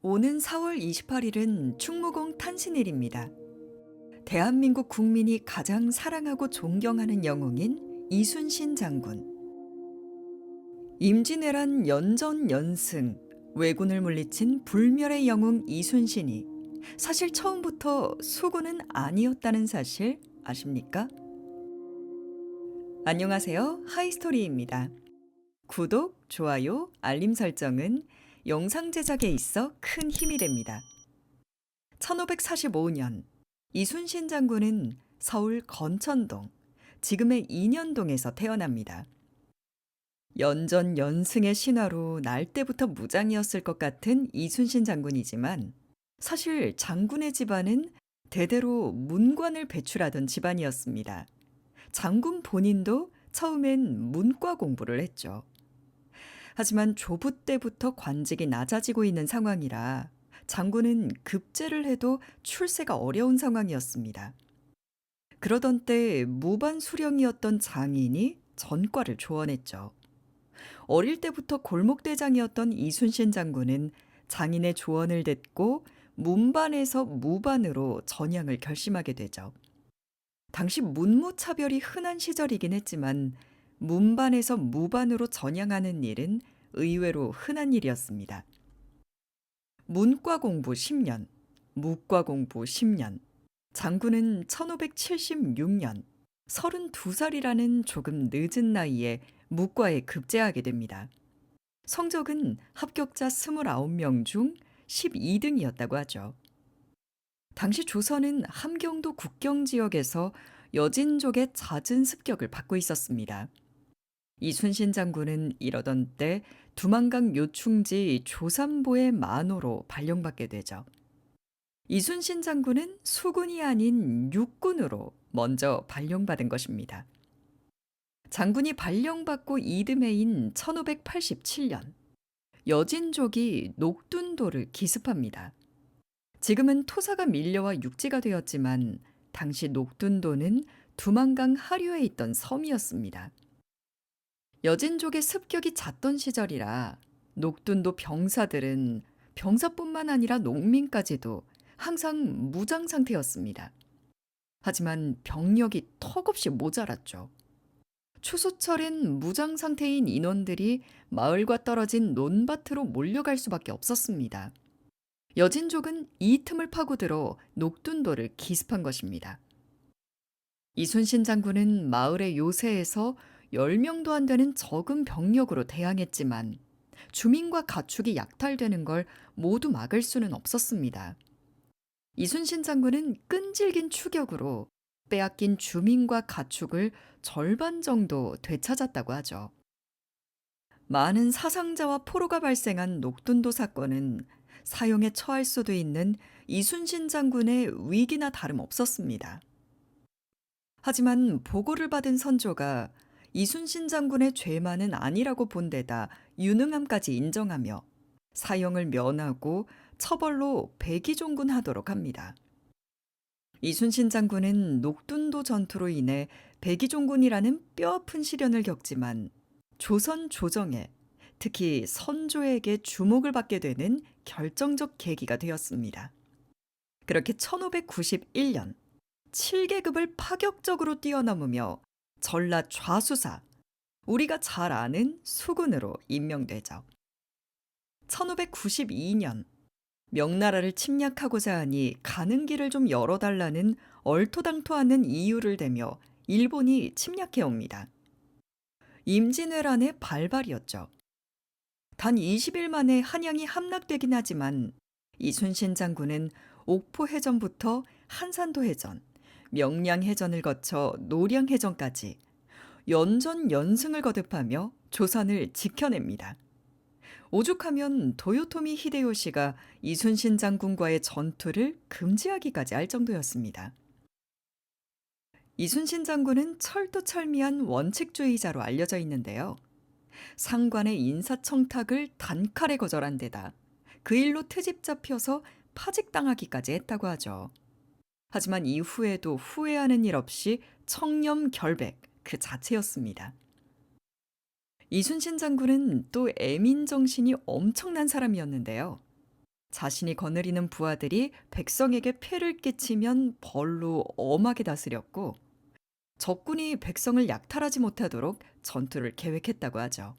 오는 4월 28일은 충무공 탄신일입니다. 대한민국 국민이 가장 사랑하고 존경하는 영웅인 이순신 장군. 임진왜란 연전연승, 왜군을 물리친 불멸의 영웅 이순신이 사실 처음부터 수군은 아니었다는 사실 아십니까? 안녕하세요. 하이스토리입니다. 구독, 좋아요, 알림 설정은 영상 제작에 있어 큰 힘이 됩니다. 1545년 이순신 장군은 서울 건천동, 지금의 인현동에서 태어납니다. 연전연승의 신화로 날 때부터 무장이었을 것 같은 이순신 장군이지만 사실 장군의 집안은 대대로 문관을 배출하던 집안이었습니다. 장군 본인도 처음엔 문과 공부를 했죠. 하지만 조부 때부터 관직이 낮아지고 있는 상황이라 장군은 급제를 해도 출세가 어려운 상황이었습니다. 그러던 때 무반 수령이었던 장인이 전과를 조언했죠. 어릴 때부터 골목대장이었던 이순신 장군은 장인의 조언을 듣고 문반에서 무반으로 전향을 결심하게 되죠. 당시 문무차별이 흔한 시절이긴 했지만 문반에서 무반으로 전향하는 일은 의외로 흔한 일이었습니다. 문과 공부 10년, 무과 공부 10년. 장군은 1576년 32살이라는 조금 늦은 나이에 무과에 급제하게 됩니다. 성적은 합격자 29명 중 12등이었다고 하죠. 당시 조선은 함경도 국경 지역에서 여진족의 잦은 습격을 받고 있었습니다. 이순신 장군은 이러던 때 두만강 요충지 조삼보의 만호로 발령받게 되죠. 이순신 장군은 수군이 아닌 육군으로 먼저 발령받은 것입니다. 장군이 발령받고 이듬해인 1587년 여진족이 녹둔도를 기습합니다. 지금은 토사가 밀려와 육지가 되었지만 당시 녹둔도는 두만강 하류에 있던 섬이었습니다. 여진족의 습격이 잦던 시절이라 녹둔도 병사들은 병사뿐만 아니라 농민까지도 항상 무장 상태였습니다. 하지만 병력이 턱없이 모자랐죠. 추수철엔 무장 상태인 인원들이 마을과 떨어진 논밭으로 몰려갈 수밖에 없었습니다. 여진족은 이 틈을 파고들어 녹둔도를 기습한 것입니다. 이순신 장군은 마을의 요새에서 10명도 안 되는 적은 병력으로 대항했지만 주민과 가축이 약탈되는 걸 모두 막을 수는 없었습니다. 이순신 장군은 끈질긴 추격으로 빼앗긴 주민과 가축을 절반 정도 되찾았다고 하죠. 많은 사상자와 포로가 발생한 녹둔도 사건은 사형에 처할 수도 있는 이순신 장군의 위기나 다름없었습니다. 하지만 보고를 받은 선조가 이순신 장군의 죄만은 아니라고 본 데다 유능함까지 인정하며 사형을 면하고 처벌로 백의종군하도록 합니다. 이순신 장군은 녹둔도 전투로 인해 백의종군이라는 뼈아픈 시련을 겪지만 조선 조정에 특히 선조에게 주목을 받게 되는 결정적 계기가 되었습니다. 그렇게 1591년 7계급을 파격적으로 뛰어넘으며 전라 좌수사, 우리가 잘 아는 수군으로 임명되죠. 1592년 명나라를 침략하고자 하니 가는 길을 좀 열어달라는 얼토당토하는 이유를 대며 일본이 침략해 옵니다. 임진왜란의 발발이었죠. 단 20일 만에 한양이 함락되긴 하지만 이순신 장군은 옥포해전부터 한산도해전, 명량해전을 거쳐 노량해전까지 연전연승을 거듭하며 조선을 지켜냅니다. 오죽하면 도요토미 히데요시가 이순신 장군과의 전투를 금지하기까지 할 정도였습니다. 이순신 장군은 철두철미한 원칙주의자로 알려져 있는데요. 상관의 인사청탁을 단칼에 거절한 데다 그 일로 트집 잡혀서 파직당하기까지 했다고 하죠. 하지만 이후에도 후회하는 일 없이 청렴결백 그 자체였습니다. 이순신 장군은 또 애민정신이 엄청난 사람이었는데요. 자신이 거느리는 부하들이 백성에게 폐를 끼치면 벌로 엄하게 다스렸고, 적군이 백성을 약탈하지 못하도록 전투를 계획했다고 하죠.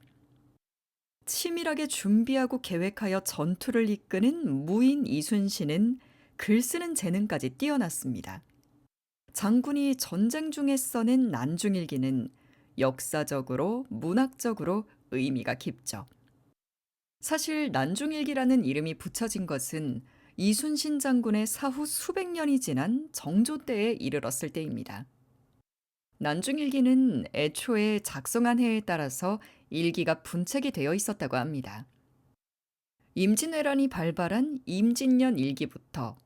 치밀하게 준비하고 계획하여 전투를 이끄는 무인 이순신은 글 쓰는 재능까지 뛰어났습니다. 장군이 전쟁 중에 써낸 난중일기는 역사적으로, 문학적으로 의미가 깊죠. 사실 난중일기라는 이름이 붙여진 것은 이순신 장군의 사후 수백 년이 지난 정조 때에 이르렀을 때입니다. 난중일기는 애초에 작성한 해에 따라서 일기가 분책이 되어 있었다고 합니다. 임진왜란이 발발한 임진년 일기부터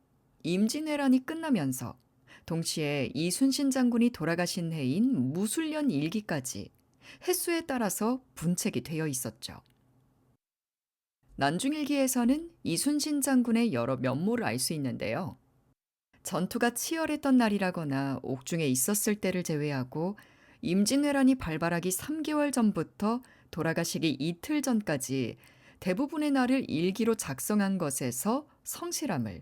임진왜란이 끝나면서 동시에 이순신 장군이 돌아가신 해인 무술년 일기까지 횟수에 따라서 분책이 되어 있었죠. 난중일기에서는 이순신 장군의 여러 면모를 알 수 있는데요. 전투가 치열했던 날이라거나 옥중에 있었을 때를 제외하고 임진왜란이 발발하기 3개월 전부터 돌아가시기 이틀 전까지 대부분의 날을 일기로 작성한 것에서 성실함을,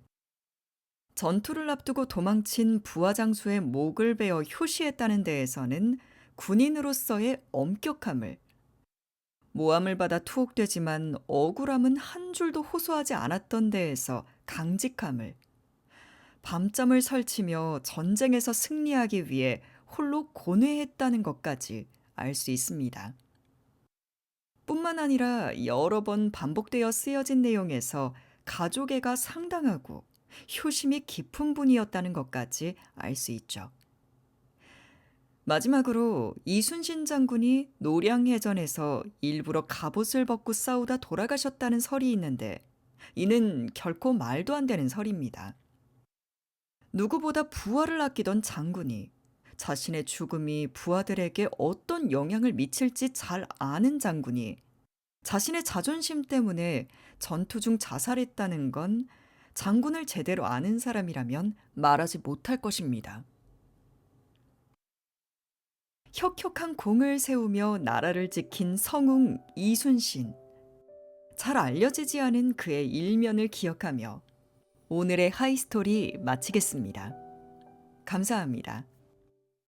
전투를 앞두고 도망친 부하 장수의 목을 베어 효시했다는 데에서는 군인으로서의 엄격함을, 모함을 받아 투옥되지만 억울함은 한 줄도 호소하지 않았던 데에서 강직함을, 밤잠을 설치며 전쟁에서 승리하기 위해 홀로 고뇌했다는 것까지 알 수 있습니다. 뿐만 아니라 여러 번 반복되어 쓰여진 내용에서 가족애가 상당하고 효심이 깊은 분이었다는 것까지 알 수 있죠. 마지막으로 이순신 장군이 노량해전에서 일부러 갑옷을 벗고 싸우다 돌아가셨다는 설이 있는데, 이는 결코 말도 안 되는 설입니다. 누구보다 부하를 아끼던 장군이 자신의 죽음이 부하들에게 어떤 영향을 미칠지 잘 아는 장군이 자신의 자존심 때문에 전투 중 자살했다는 건 장군을 제대로 아는 사람이라면 말하지 못할 것입니다. 혁혁한 공을 세우며 나라를 지킨 성웅 이순신. 잘 알려지지 않은 그의 일면을 기억하며 오늘의 하이스토리 마치겠습니다. 감사합니다.